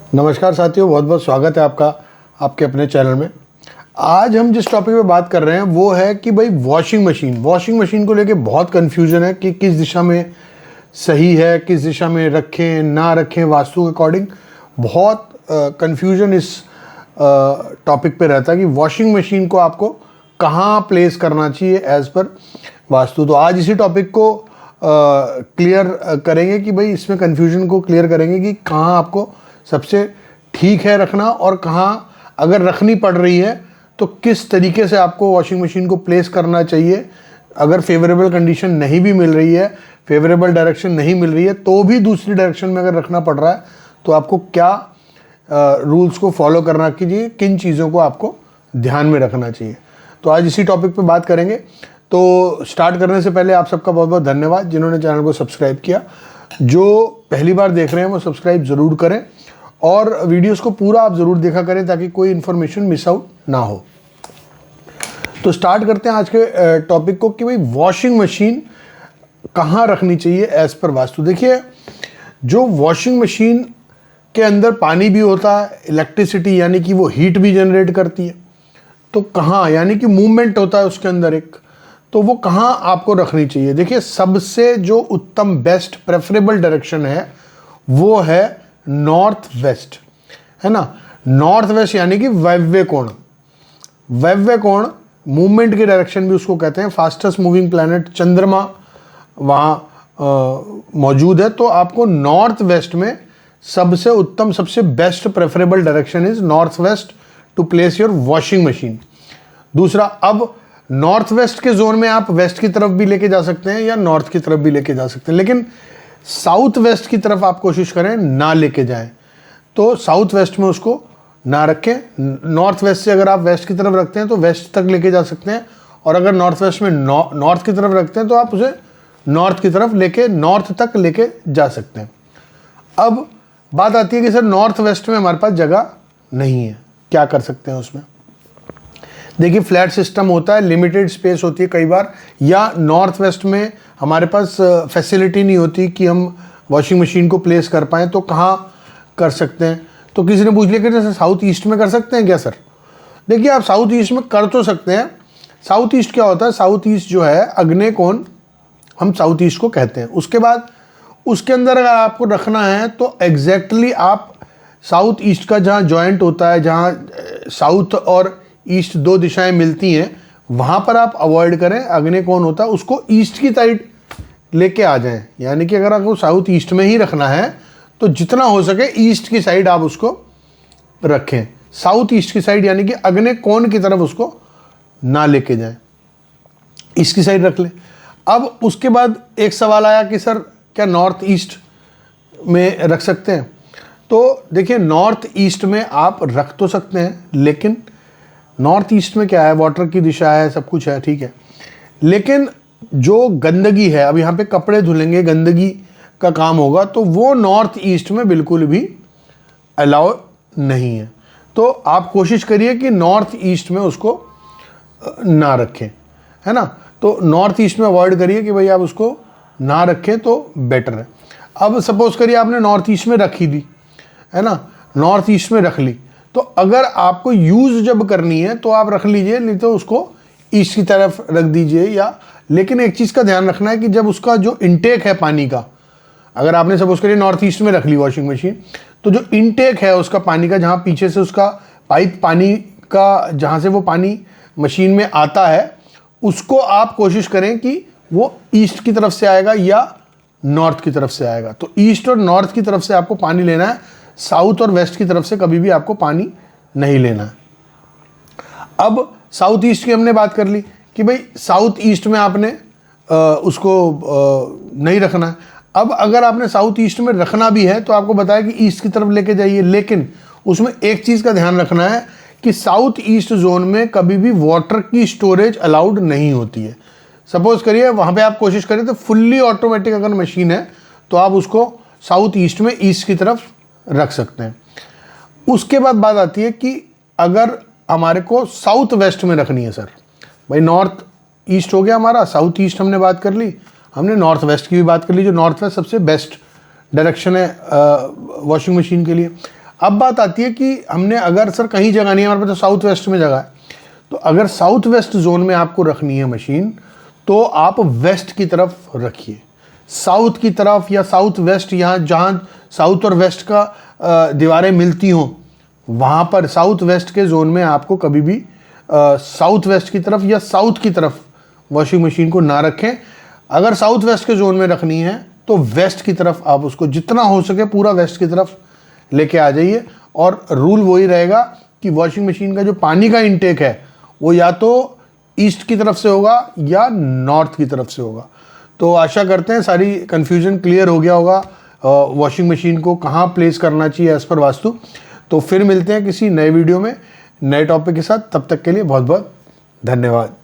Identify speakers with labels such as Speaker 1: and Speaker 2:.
Speaker 1: नमस्कार साथियों, बहुत बहुत स्वागत है आपका आपके अपने चैनल में। आज हम जिस टॉपिक पे बात कर रहे हैं वो है कि भाई वॉशिंग मशीन को लेके बहुत कन्फ्यूजन है कि किस दिशा में सही है, किस दिशा में रखें ना रखें, वास्तु के अकॉर्डिंग बहुत कन्फ्यूजन इस टॉपिक पे रहता है कि वॉशिंग मशीन को आपको कहाँ प्लेस करना चाहिए एज़ पर वास्तु। तो आज इसी टॉपिक को क्लियर करेंगे कि भाई इसमें कन्फ्यूजन को क्लियर करेंगे कि कहाँ आपको सबसे ठीक है रखना और कहाँ अगर रखनी पड़ रही है तो किस तरीके से आपको वॉशिंग मशीन को प्लेस करना चाहिए। अगर फेवरेबल कंडीशन नहीं भी मिल रही है, फेवरेबल डायरेक्शन नहीं मिल रही है, तो भी दूसरी डायरेक्शन में अगर रखना पड़ रहा है तो आपको क्या रूल्स को फॉलो करना कीजिए, किन चीज़ों को आपको ध्यान में रखना चाहिए। तो आज इसी टॉपिक पे बात करेंगे। तो स्टार्ट करने से पहले आप सबका बहुत बहुत धन्यवाद जिन्होंने चैनल को सब्सक्राइब किया। जो पहली बार देख रहे हैं वो सब्सक्राइब ज़रूर करें और वीडियोस को पूरा आप ज़रूर देखा करें ताकि कोई इन्फॉर्मेशन मिस आउट ना हो। तो स्टार्ट करते हैं आज के टॉपिक को कि भाई वॉशिंग मशीन कहाँ रखनी चाहिए एज़ पर वास्तु। देखिए, जो वॉशिंग मशीन के अंदर पानी भी होता है, इलेक्ट्रिसिटी यानी कि वो हीट भी जनरेट करती है, तो कहाँ यानी कि मूवमेंट होता है उसके अंदर एक, तो वो कहाँ आपको रखनी चाहिए। देखिए, सबसे जो उत्तम बेस्ट प्रेफरेबल डायरेक्शन है वो है नॉर्थ वेस्ट, है ना। नॉर्थ वेस्ट यानी कि वायव्य कोण। वायव्य कोण मूवमेंट की डायरेक्शन भी उसको कहते हैं। फास्टेस्ट मूविंग प्लैनेट चंद्रमा वहाँ मौजूद है, तो आपको नॉर्थ वेस्ट में सबसे उत्तम, सबसे best preferable direction is north west to place your washing machine. दूसरा, अब नॉर्थ वेस्ट के जोन में आप वेस्ट की तरफ भी लेके जा सकते हैं या नॉर्थ की तरफ भी लेके जा सकते हैं, लेकिन साउथ वेस्ट की तरफ आप कोशिश करें ना लेके जाएं। तो साउथ वेस्ट में उसको ना रखें। नॉर्थ वेस्ट से अगर आप वेस्ट की तरफ रखते हैं तो वेस्ट तक लेके जा सकते हैं, और अगर नॉर्थ वेस्ट में नॉर्थ की तरफ रखते हैं तो आप उसे नॉर्थ की तरफ लेके नॉर्थ तक लेके जा सकते हैं। अब बात आती है कि सर नॉर्थ वेस्ट में हमारे पास जगह नहीं है, क्या कर सकते हैं उसमें। देखिए, फ्लैट सिस्टम होता है, लिमिटेड स्पेस होती है कई बार, या नॉर्थ वेस्ट में हमारे पास फैसिलिटी नहीं होती कि हम वॉशिंग मशीन को प्लेस कर पाएँ, तो कहाँ कर सकते हैं। तो किसी ने पूछ लिया कि जैसे साउथ ईस्ट में कर सकते हैं क्या सर। देखिए, आप साउथ ईस्ट में कर तो सकते हैं। साउथ ईस्ट क्या होता है, साउथ ईस्ट जो है अग्नि कोण हम साउथ ईस्ट को कहते हैं। उसके बाद उसके अंदर अगर आपको रखना है तो एग्जैक्टली आप साउथ ईस्ट का जहाँ जॉइंट होता है, जहाँ साउथ और ईस्ट दो दिशाएं मिलती हैं, वहाँ पर आप अवॉइड करें। अग्नि कोण होता है उसको ईस्ट की साइड लेके आ जाएं, यानी कि अगर आपको साउथ ईस्ट में ही रखना है तो जितना हो सके ईस्ट की साइड आप उसको रखें। साउथ ईस्ट की साइड यानी कि अग्नि कोण की तरफ उसको ना लेके जाएं, ईस्ट की साइड रख लें। अब उसके बाद एक सवाल आया कि सर क्या नॉर्थ ईस्ट में रख सकते हैं। तो देखिए, नॉर्थ ईस्ट में आप रख तो सकते हैं, लेकिन नॉर्थ ईस्ट में क्या है, वाटर की दिशा है, सब कुछ है, ठीक है, लेकिन जो गंदगी है, अब यहाँ पे कपड़े धुलेंगे, गंदगी का काम होगा, तो वो नॉर्थ ईस्ट में बिल्कुल भी अलाउ नहीं है। तो आप कोशिश करिए कि नॉर्थ ईस्ट में उसको ना रखें, है ना। तो नॉर्थ ईस्ट में अवॉइड करिए कि भाई आप उसको ना रखें तो बेटर है। अब सपोज करिए आपने नॉर्थ ईस्ट में रख ही दी, है ना, नॉर्थ ईस्ट में रख ली, तो अगर आपको यूज़ जब करनी है तो आप रख लीजिए, नहीं तो उसको ईस्ट की तरफ रख दीजिए। या लेकिन एक चीज़ का ध्यान रखना है कि जब उसका जो इनटेक है पानी का, अगर आपने सपोज करिए नॉर्थ ईस्ट में रख ली वॉशिंग मशीन, तो जो इनटेक है उसका पानी का, जहाँ पीछे से उसका पाइप पानी का, जहाँ से वो पानी मशीन में आता है, उसको आप कोशिश करें कि वो ईस्ट की तरफ से आएगा या नॉर्थ की तरफ से आएगा। तो ईस्ट और नॉर्थ की तरफ से आपको पानी लेना है, साउथ और वेस्ट की तरफ से कभी भी आपको पानी नहीं लेना है। अब साउथ ईस्ट की हमने बात कर ली कि भाई साउथ ईस्ट में आपने उसको नहीं रखना है। अब अगर आपने साउथ ईस्ट में रखना भी है तो आपको बताया कि ईस्ट की तरफ लेके जाइए, लेकिन उसमें एक चीज़ का ध्यान रखना है कि साउथ ईस्ट जोन में कभी भी वाटर की स्टोरेज अलाउड नहीं होती है। सपोज करिए वहाँ पे आप कोशिश करें तो फुल्ली ऑटोमेटिक अगर मशीन है तो आप उसको साउथ ईस्ट में ईस्ट की तरफ रख सकते हैं। उसके बाद बात आती है कि अगर हमारे को साउथ वेस्ट में रखनी है, सर भाई नॉर्थ ईस्ट हो गया हमारा, साउथ ईस्ट हमने बात कर ली, हमने नॉर्थ वेस्ट की भी बात कर ली, जो नॉर्थ वेस्ट सबसे बेस्ट डायरेक्शन है वॉशिंग मशीन के लिए। अब बात आती है कि हमने अगर सर कहीं जगह नहीं है हमारे पास, तो साउथ वेस्ट में जगह है, तो अगर साउथ वेस्ट जोन में आपको रखनी है मशीन तो आप वेस्ट की तरफ रखिए, साउथ की तरफ या साउथ वेस्ट, यहाँ जहाँ साउथ और वेस्ट का दीवारें मिलती हों वहाँ पर साउथ वेस्ट के जोन में आपको कभी भी साउथ वेस्ट की तरफ या साउथ की तरफ वॉशिंग मशीन को ना रखें। अगर साउथ वेस्ट के जोन में रखनी है तो वेस्ट की तरफ आप उसको जितना हो सके पूरा वेस्ट की तरफ लेके आ जाइए, और रूल वही रहेगा कि वॉशिंग मशीन का जो पानी का इनटेक है वो या तो ईस्ट की तरफ से होगा या नॉर्थ की तरफ से होगा। तो आशा करते हैं सारी कन्फ्यूजन क्लियर हो गया होगा वॉशिंग मशीन को कहाँ प्लेस करना चाहिए एज़ पर वास्तु। तो फिर मिलते हैं किसी नए वीडियो में नए टॉपिक के साथ, तब तक के लिए बहुत बहुत धन्यवाद।